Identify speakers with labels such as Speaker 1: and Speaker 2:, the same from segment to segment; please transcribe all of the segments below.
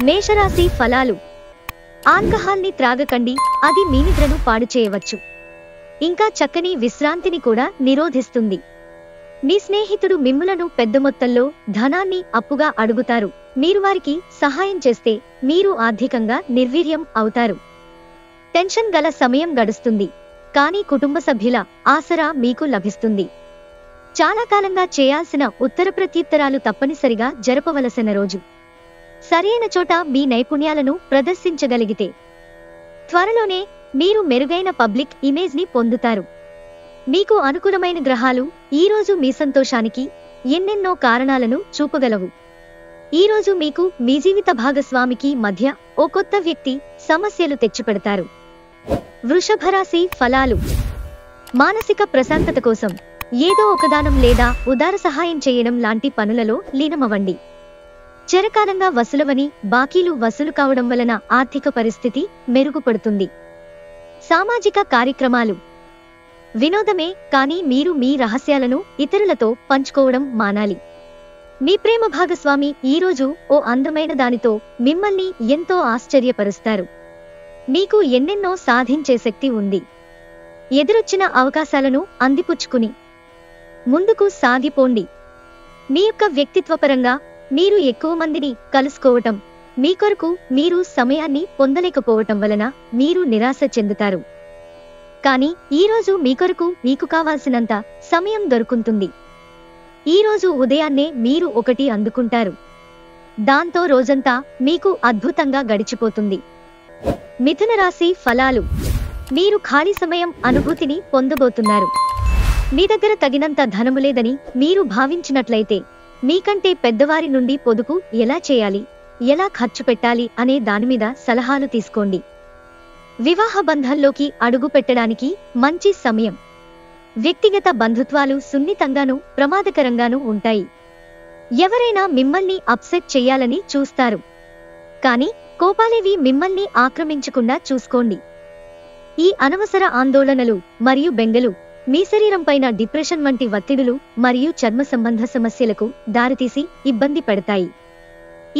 Speaker 1: మేషరాశి ఫలాలు. ఆల్కహాల్ని త్రాగకండి, అది మీ నిద్రను పాడు చేయవచ్చు. ఇంకా చక్కని విశ్రాంతిని కూడా నిరోధిస్తుంది. మీ స్నేహితుడు మిమ్ములను పెద్ద మొత్తంలో ధనాన్ని అప్పుగా అడుగుతారు. మీరు వారికి సహాయం చేస్తే మీరు ఆర్థికంగా నిర్వీర్యం అవుతారు. టెన్షన్ గల సమయం గడుస్తుంది, కానీ కుటుంబ సభ్యుల ఆసరా మీకు లభిస్తుంది. చాలా కాలంగా చేయాల్సిన ఉత్తర ప్రత్యుత్తరాలు తప్పనిసరిగా జరపవలసిన రోజు. సరైన చోట మీ నైపుణ్యాలను ప్రదర్శించగలిగితే త్వరలోనే మీరు మెరుగైన పబ్లిక్ ఇమేజ్ ని పొందుతారు. మీకు అనుకూలమైన గ్రహాలు ఈరోజు మీ సంతోషానికి ఎన్నెన్నో కారణాలను చూపగలవు. ఈరోజు మీకు మీ జీవిత భాగస్వామికి మధ్య ఓ కొత్త వ్యక్తి సమస్యలు తెచ్చిపెడతారు. వృషభరాశి ఫలాలు. మానసిక ప్రశాంతత కోసం ఏదో ఒక దానం లేదా ఉదార సహాయం చేయడం లాంటి పనులలో లీనమవ్వండి. చిరకాలంగా వసూలవని బాకీలు వసూలు కావడం వలన ఆర్థిక పరిస్థితి మెరుగుపడుతుంది. సామాజిక కార్యక్రమాలు వినోదమే, కానీ మీరు మీ రహస్యాలను ఇతరులతో పంచుకోవడం మానాలి. మీ ప్రేమ భాగస్వామి ఈరోజు ఓ అందమైన దానితో మిమ్మల్ని ఎంతో ఆశ్చర్యపరుస్తారు. మీకు ఎన్నెన్నో సాధించే శక్తి ఉంది. ఎదురొచ్చిన అవకాశాలను అందిపుచ్చుకుని ముందుకు సాగిపోండి. మీ యొక్క వ్యక్తిత్వపరంగా మీరు ఎక్కువ మందిని కలుసుకోవటం, మీ కొరకు మీరు సమయాన్ని పొందలేకపోవటం వలన మీరు నిరాశ చెందుతారు. కానీ ఈరోజు మీ కొరకు మీకు కావాల్సినంత సమయం దొరుకుతుంది. ఈరోజు ఉదయాన్నే మీరు ఒకటి అందుకుంటారు. దాంతో రోజంతా మీకు అద్భుతంగా గడిచిపోతుంది. మిథున రాశి ఫలాలు. మీరు ఖాళీ సమయం అనుభూతిని పొందబోతున్నారు. మీ దగ్గర తగినంత ధనము లేదని మీరు భావించినట్లయితే మీకంటే పెద్దవారి నుండి పొదుపు ఎలా చేయాలి, ఎలా ఖర్చు పెట్టాలి అనే దానిమీద సలహాలు తీసుకోండి. వివాహ బంధాల్లోకి అడుగు పెట్టడానికి మంచి సమయం. వ్యక్తిగత బంధుత్వాలు సున్నితంగానూ ప్రమాదకరంగానూ ఉంటాయి. ఎవరైనా మిమ్మల్ని అప్సెట్ చెయ్యాలని చూస్తారు, కానీ కోపాలేవి మిమ్మల్ని ఆక్రమించకుండా చూసుకోండి. ఈ అనవసర ఆందోళనలు మరియు బెంగలు మీ శరీరంపైన డిప్రెషన్ వంటి ఒత్తిడులు మరియు చర్మ సంబంధ సమస్యలకు దారితీసి ఇబ్బంది పెడతాయి.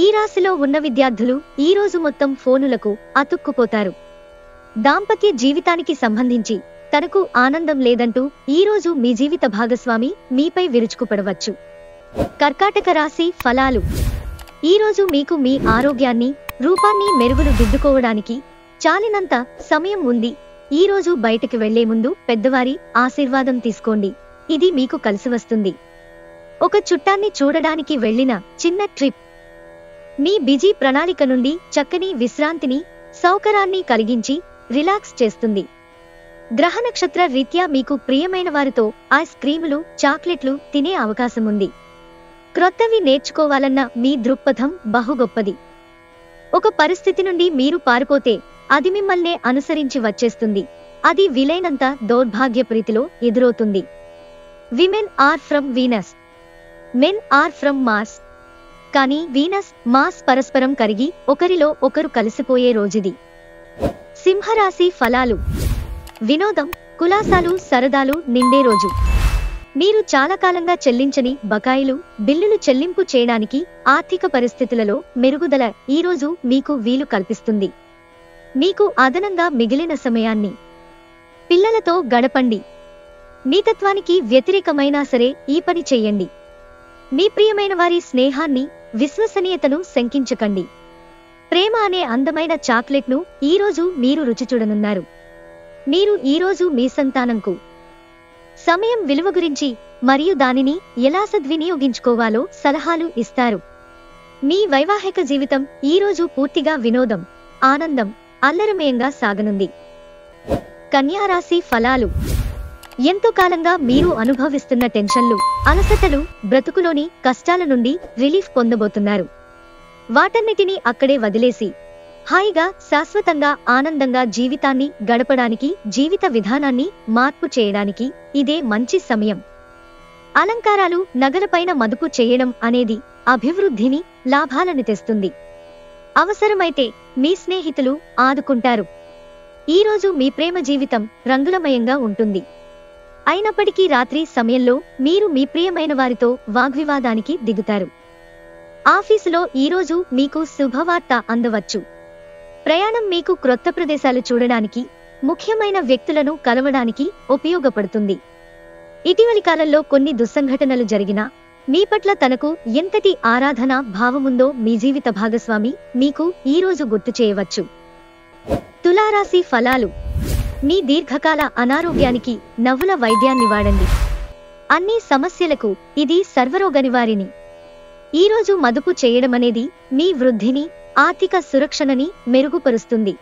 Speaker 1: ఈ రాశిలో ఉన్న విద్యార్థులు ఈరోజు మొత్తం ఫోనులకు అతుక్కుపోతారు. దాంపత్య జీవితానికి సంబంధించి తనకు ఆనందం లేదంటూ ఈరోజు మీ జీవిత భాగస్వామి మీపై విరుచుకుపడవచ్చు. కర్కాటక రాశి ఫలాలు. ఈరోజు మీకు మీ ఆరోగ్యాన్ని, రూపాన్ని మెరుగులు దిద్దుకోవడానికి చాలినంత సమయం ఉంది. ఈరోజు బయటకు వెళ్లే ముందు పెద్దవారి ఆశీర్వాదం తీసుకోండి, ఇది మీకు కలిసి వస్తుంది. ఒక చుట్టాన్ని చూడడానికి వెళ్లిన చిన్న ట్రిప్ మీ బిజీ ప్రణాళిక నుండి చక్కని విశ్రాంతిని, సౌకర్యాన్ని కలిగించి రిలాక్స్ చేస్తుంది. గ్రహ నక్షత్ర రీత్యా మీకు ప్రియమైన వారితో ఐస్ క్రీములు, చాక్లెట్లు తినే అవకాశముంది. క్రొత్తవి నేర్చుకోవాలన్న మీ దృక్పథం బహుగొప్పది. ఒక పరిస్థితి నుండి మీరు పారిపోతే అది మిమ్మల్నే అనుసరించి వచ్చేస్తుంది. అది వీలైనంత దౌర్భాగ్యప్రీతిలో ఎదురవుతుంది. Women are from Venus, men are from Mars. కానీ వీనస్, మార్స్ పరస్పరం కరిగి ఒకరిలో ఒకరు కలిసిపోయే రోజుది. సింహరాశి ఫలాలు. వినోదం, కులాసాలు, సరదాలు నిండే రోజు. మీరు చాలా కాలంగా చెల్లించని బకాయిలు, బిల్లులు చెల్లింపు చేయడానికి ఆర్థిక పరిస్థితులలో మెరుగుదల ఈరోజు మీకు వీలు కల్పిస్తుంది. మీకు అదనంగా మిగిలిన సమయాన్ని పిల్లలతో గడపండి. మీతత్వానికి వ్యతిరేకమైనా సరే ఈ పని చెయ్యండి. మీ ప్రియమైన వారి స్నేహాన్ని, విశ్వసనీయతను శంకించకండి. ప్రేమ అనే అందమైన చాక్లెట్ను ఈరోజు మీరు రుచి చూడనున్నారు. మీరు ఈరోజు మీ సంతానంకు సమయం విలువ గురించి మరియు దానిని ఎలా సద్వినియోగించుకోవాలో సలహాలు ఇస్తారు. మీ వైవాహిక జీవితం ఈరోజు పూర్తిగా వినోదం, ఆనందం, అల్లరమయంగా సాగనుంది. కన్యారాశి ఫలాలు. ఎంతో కాలంగా మీరు అనుభవిస్తున్న టెన్షన్లు, అలసటలు, బ్రతుకులోని కష్టాల నుండి రిలీఫ్ పొందబోతున్నారు. వాటన్నిటినీ అక్కడే వదిలేసి హాయిగా, శాశ్వతంగా, ఆనందంగా జీవితాన్ని గడపడానికి, జీవిత విధానాన్ని మార్పు చేయడానికి ఇదే మంచి సమయం. అలంకారాలు, నగలపైన మదుపు చేయడం అనేది అభివృద్ధిని, లాభాలను తెస్తుంది. అవసరమైతే మీ స్నేహితులు ఆదుకుంటారు. ఈరోజు మీ ప్రేమ జీవితం రంగులమయంగా ఉంటుంది. అయినప్పటికీ రాత్రి సమయంలో మీరు మీ ప్రియమైన వారితో వాగ్వివాదానికి దిగుతారు. ఆఫీసులో ఈరోజు మీకు శుభవార్త అందవచ్చు. ప్రయాణం మీకు క్రొత్త ప్రదేశాలు చూడడానికి, ముఖ్యమైన వ్యక్తులను కలవడానికి ఉపయోగపడుతుంది. ఇటీవలి కాలంలో కొన్ని దుస్సంఘటనలు జరిగినా మీ పట్ల తనకు ఎంతటి ఆరాధన భావముందో మీ జీవిత భాగస్వామి మీకు ఈరోజు గుర్తు చేయవచ్చు. తులారాశి ఫలాలు. మీ దీర్ఘకాల అనారోగ్యానికి నవ్వుల వైద్యాన్ని వాడండి. అన్ని సమస్యలకు ఇది సర్వరోగ నివారిణి. ఈరోజు మదుపు చేయడమనేది మీ వృద్ధిని, ఆర్థిక సురక్షణని మెరుగుపరుస్తుంది.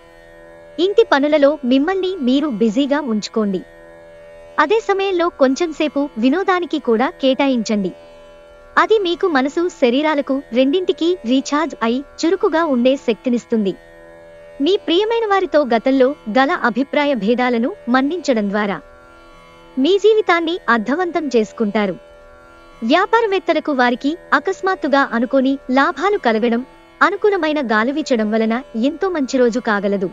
Speaker 1: ఇంటి పనులలో మిమ్మల్ని మీరు బిజీగా ఉంచుకోండి. అదే సమయంలో కొంచెంసేపు వినోదానికి కూడా కేటాయించండి. అది మీకు మనసు, శరీరాలకు రెండింటికీ రీఛార్జ్ అయి చురుకుగా ఉండే శక్తినిస్తుంది. మీ ప్రియమైన వారితో గతంలో గల అభిప్రాయ భేదాలను మన్నించడం ద్వారా మీ జీవితాన్ని అర్థవంతం చేసుకుంటారు. వ్యాపారవేత్తలకు వారికి అకస్మాత్తుగా అనుకోని లాభాలు కలగడం, అనుకూలమైన గాలి వీచడం వలన ఎంతో మంచి రోజు కాగలదు.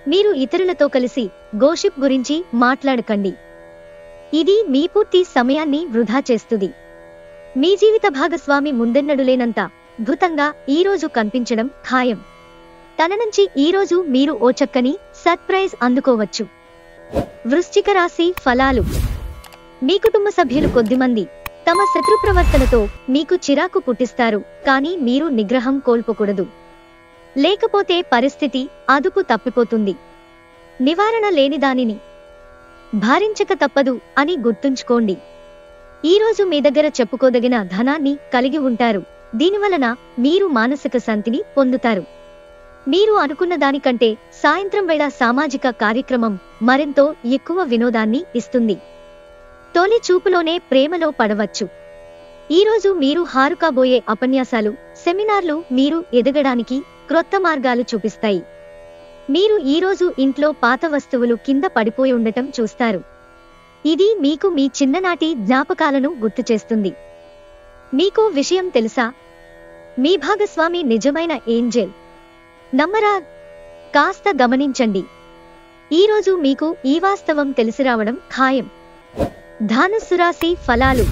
Speaker 1: మీరు ఇతరులతో కలిసి గోషిప్ గురించి మాట్లాడకండి. ఇది మీ పూర్తి సమయాన్ని వృధా చేస్తుంది. మీ జీవిత భాగస్వామి ముందెన్నడులేనంత అద్భుతంగా ఈరోజు కనిపించడం ఖాయం. తన నుంచి ఈరోజు మీరు ఓ చక్కని సర్ప్రైజ్ అందుకోవచ్చు. వృశ్చిక రాశి ఫలాలు. మీ కుటుంబ సభ్యులు కొద్దిమంది తమ శత్రు ప్రవర్తనతో మీకు చిరాకు పుట్టిస్తారు, కానీ మీరు నిగ్రహం కోల్పోకూడదు. లేకపోతే పరిస్థితి అదుపు తప్పిపోతుంది. నివారణ లేని దానిని భారించక తప్పదు అని గుర్తుంచుకోండి. ఈరోజు మీ దగ్గర చెప్పుకోదగిన ధనాన్ని కలిగి ఉంటారు. దీనివలన మీరు మానసిక శాంతిని పొందుతారు. మీరు అనుకున్న దానికంటే సాయంత్రం వేళ సామాజిక కార్యక్రమం మరెంతో ఎక్కువ వినోదాన్ని ఇస్తుంది. తొలి చూపులోనే ప్రేమలో పడవచ్చు. ఈరోజు మీరు హారుకాబోయే ఉపన్యాసాలు, సెమినార్లు మీరు ఎదగడానికి క్రొత్త మార్గాలు చూపిస్తాయి. మీరు ఈరోజు ఇంట్లో పాత వస్తువులు కింద పడిపోయి ఉండటం చూస్తారు. ఇది మీకు మీ చిన్ననాటి జ్ఞాపకాలను గుర్తుచేస్తుంది. మీకు విషయం తెలుసా? మీ భాగస్వామి నిజమైన ఏంజెల్. నమ్మరా? కాస్త గమనించండి. ఈరోజు మీకు ఈ వాస్తవం తెలిసిరావడం ఖాయం. ధనుస్సు రాశి ఫలాలు.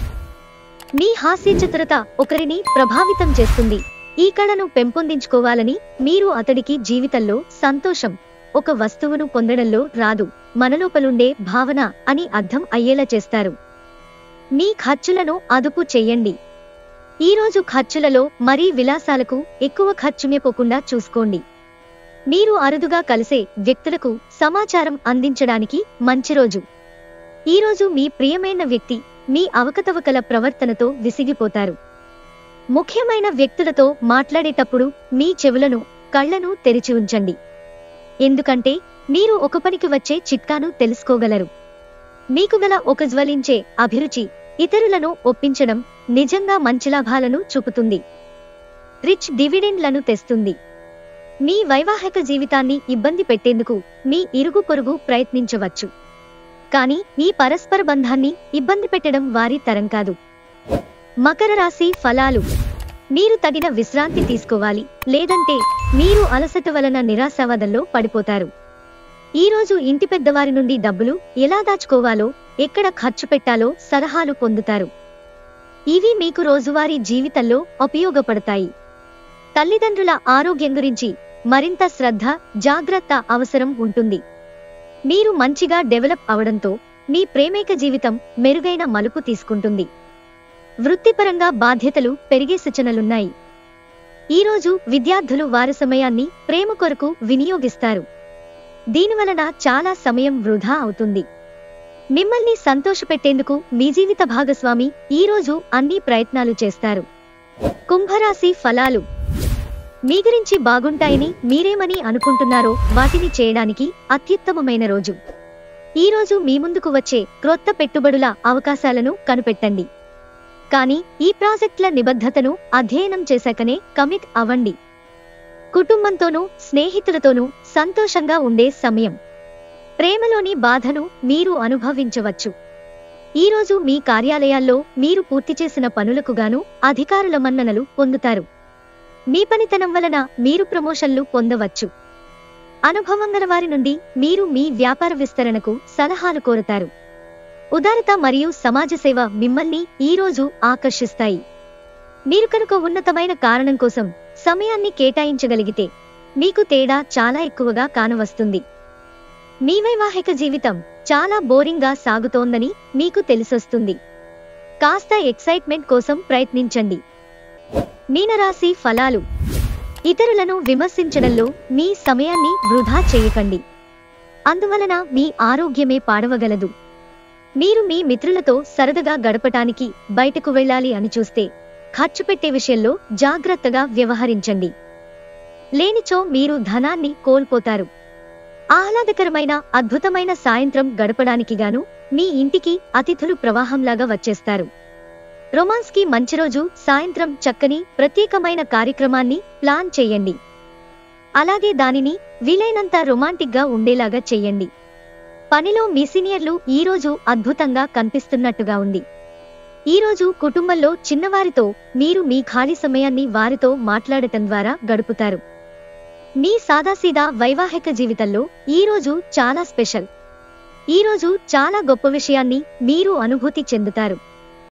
Speaker 1: మీ హాస్యచతురత ఒకరిని ప్రభావితం చేస్తుంది. ఈ కళను పెంపొందించుకోవాలని మీరు అతడికి జీవితంలో సంతోషం ఒక వస్తువును పొందడంలో రాదు, మనలోపలుండే భావన అని అర్థం అయ్యేలా చేస్తారు. మీ ఖర్చులను అదుపు చెయ్యండి. ఈరోజు ఖర్చులలో మరీ విలాసాలకు ఎక్కువ ఖర్చుమేపోకుండా చూసుకోండి. మీరు అరుదుగా కలిసే వ్యక్తులకు సమాచారం అందించడానికి మంచి రోజు. ఈరోజు మీ ప్రియమైన వ్యక్తి మీ అవకతవకల ప్రవర్తనతో విసిగిపోతారు. ముఖ్యమైన వ్యక్తులతో మాట్లాడేటప్పుడు మీ చెవులను, కళ్లను తెరిచి ఉంచండి. ఎందుకంటే మీరు ఒక పనికి వచ్చే చిట్కాను తెలుసుకోగలరు. మీకు గల ఒక జ్వలించే అభిరుచి ఇతరులను ఒప్పించడం నిజంగా మంచి లాభాలను చూపుతుంది. రిచ్ డివిడెండ్లను తెస్తుంది. మీ వైవాహిక జీవితాన్ని ఇబ్బంది పెట్టేందుకు మీ ఇరుగు పొరుగు ప్రయత్నించవచ్చు, కానీ ఈ పరస్పర బంధాన్ని ఇబ్బంది పెట్టడం వారి తరం కాదు. మకర రాశి ఫలాలు. మీరు తగిన విశ్రాంతి తీసుకోవాలి, లేదంటే మీరు అలసట వలన నిరాశావాదంలో పడిపోతారు. ఈరోజు ఇంటి పెద్దవారి నుండి డబ్బులు ఎలా దాచుకోవాలో, ఎక్కడ ఖర్చు పెట్టాలో సలహాలు పొందుతారు. ఇవి మీకు రోజువారీ జీవితంలో ఉపయోగపడతాయి. తల్లిదండ్రుల ఆరోగ్యం గురించి మరింత శ్రద్ధ, జాగ్రత్త అవసరం ఉంటుంది. మీరు మంచిగా డెవలప్ అవడంతో మీ ప్రేమైక జీవితం మెరుగైన మలుపు తీసుకుంటుంది. వృత్తిపరంగా బాధ్యతలు పెరిగే సూచనలున్నాయి. ఈరోజు విద్యార్థులు వారి సమయాన్ని ప్రేమ కొరకు వినియోగిస్తారు. దీనివలన చాలా సమయం వృధా అవుతుంది. మిమ్మల్ని సంతోషపెట్టేందుకు మీ జీవిత భాగస్వామి ఈరోజు అన్ని ప్రయత్నాలు చేస్తారు. కుంభరాశి ఫలాలు. మీ గురించి బాగుంటాయని మీరేమని అనుకుంటున్నారో వాటిని చేయడానికి అత్యుత్తమమైన రోజు. ఈరోజు మీ ముందుకు వచ్చే క్రొత్త పెట్టుబడుల అవకాశాలను కనిపెట్టండి. కానీ ఈ ప్రాజెక్టుల నిబద్ధతను అధ్యయనం చేశాకనే కమిట్ అవ్వండి. కుటుంబంతోనూ స్నేహితులతోనూ సంతోషంగా ఉండే సమయం. ప్రేమలోని బాధను మీరు అనుభవించవచ్చు. ఈరోజు మీ కార్యాలయాల్లో మీరు పూర్తి చేసిన పనులకు గాను అధికారుల మన్ననలు పొందుతారు. మీ పనితనం వలన మీరు ప్రమోషన్లు పొందవచ్చు. అనుభవం గల వారి నుండి మీరు మీ వ్యాపార విస్తరణకు సలహాలు కోరుతారు. ఉదారత మరియు సమాజ సేవ మిమ్మల్ని ఈరోజు ఆకర్షిస్తాయి. మీరు కనుక ఉన్నతమైన కారణం కోసం సమయాన్ని కేటాయించగలిగితే మీకు తేడా చాలా ఎక్కువగా కానవస్తుంది. మీ వైవాహిక జీవితం చాలా బోరింగ్గా సాగుతోందని మీకు తెలిసొస్తుంది. కాస్త ఎక్సైట్మెంట్ కోసం ప్రయత్నించండి. మీనరాశి ఫలాలు. ఇతరులను విమర్శించడంలో మీ సమయాన్ని వృధా చేయకండి. అందువలన మీ ఆరోగ్యమే పాడవగలదు. మీరు మీ మిత్రులతో సరదాగా గడపటానికి బయటకు వెళ్ళాలి అని చూస్తే ఖర్చు పెట్టే విషయంలో జాగ్రత్తగా వ్యవహరించండి. లేనిచో మీరు ధనాన్ని కోల్పోతారు. ఆహ్లాదకరమైన అద్భుతమైన సాయంత్రం గడపడానికి గాను మీ ఇంటికి అతిథులు ప్రవాహంలాగా వచ్చేస్తారు. రొమాన్స్ కి మంచి రోజు. సాయంత్రం చక్కని ప్రత్యేకమైన కార్యక్రమాన్ని ప్లాన్ చేయండి. అలాగే దానిని వీలైనంత రొమాంటిక్ గా ఉండేలాగా చెయ్యండి. పనిలో మీ సీనియర్లు ఈ రోజు అద్భుతంగా కనిపిస్తున్నట్టుగా ఉంది. ఈ రోజు కుటుంబంలో చిన్నవారితో మీరు మీ ఖాళీ సమయాన్ని వారితో మాట్లాడటం ద్వారా గడుపుతారు. మీ సాదాసీదా వైవాహిక జీవితంలో ఈ రోజు చాలా స్పెషల్. ఈ రోజు చాలా గొప్ప విషయాన్ని మీరు అనుభూతి చెందుతారు.